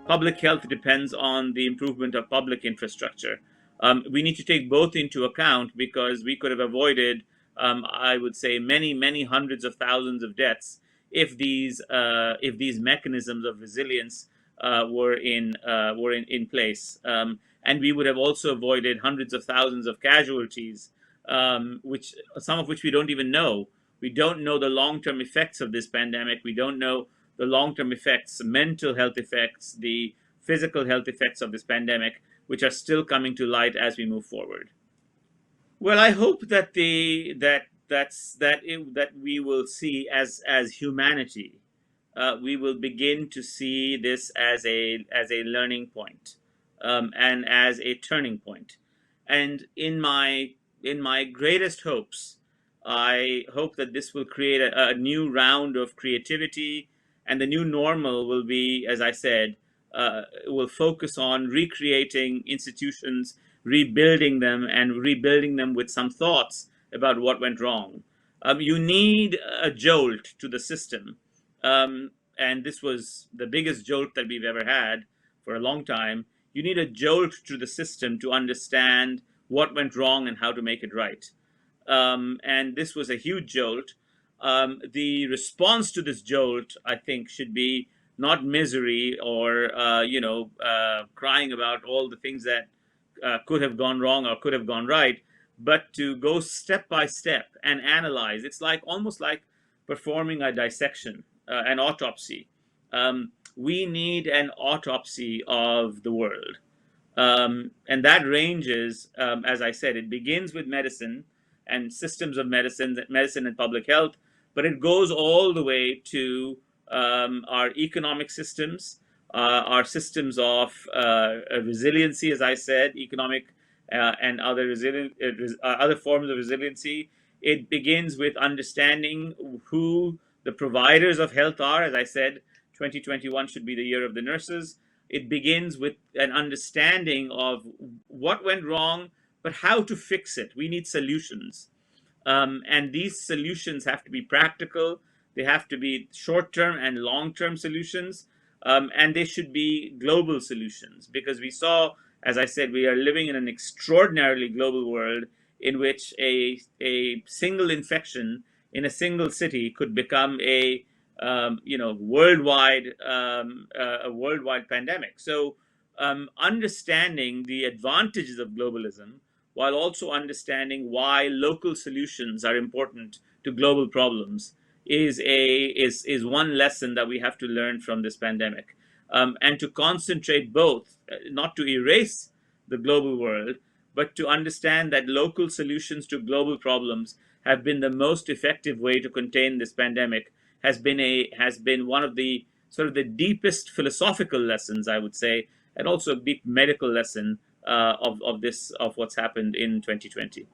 public health depends on the improvement of public infrastructure. We need to take both into account because we could have avoided, I would say, many hundreds of thousands of deaths if these mechanisms of resilience were in place, and we would have also avoided hundreds of thousands of casualties, which some of which we don't even know. We don't know the long-term effects of this pandemic. We don't know the long-term effects, mental health effects, the physical health effects of this pandemic, which are still coming to light as we move forward. Well, I hope that that we will see as humanity, we will begin to see this as a learning point, and as a turning point. And in my greatest hopes, I hope that this will create a new round of creativity, and the new normal will be, as I said, will focus on recreating institutions, rebuilding them, and rebuilding them with some thoughts about what went wrong. You need a jolt to the system, and this was the biggest jolt that we've ever had for a long time. You need a jolt to the system to understand what went wrong and how to make it right. And this was a huge jolt. The response to this jolt, I think, should be not misery or crying about all the things that could have gone wrong or could have gone right, but to go step by step and analyze. It's like almost like performing a dissection, an autopsy. We need an autopsy of the world, and that ranges, as I said, it begins with medicine and systems of medicine and public health, but it goes all the way to our economic systems, our systems of resiliency, as I said, economic and other forms of resiliency. It begins with understanding who the providers of health are. As I said, 2021 should be the year of the nurses. It begins with an understanding of what went wrong, but how to fix it. We need solutions. And these solutions have to be practical. They have to be short-term and long-term solutions. And they should be global solutions, because we saw, as I said, we are living in an extraordinarily global world in which a single infection in a single city could become a worldwide pandemic. So understanding the advantages of globalism while also understanding why local solutions are important to global problems is one lesson that we have to learn from this pandemic, and to concentrate both, not to erase the global world, but to understand that local solutions to global problems have been the most effective way to contain this pandemic, has been one of the sort of the deepest philosophical lessons, I would say, and also a deep medical lesson of what's happened in 2020.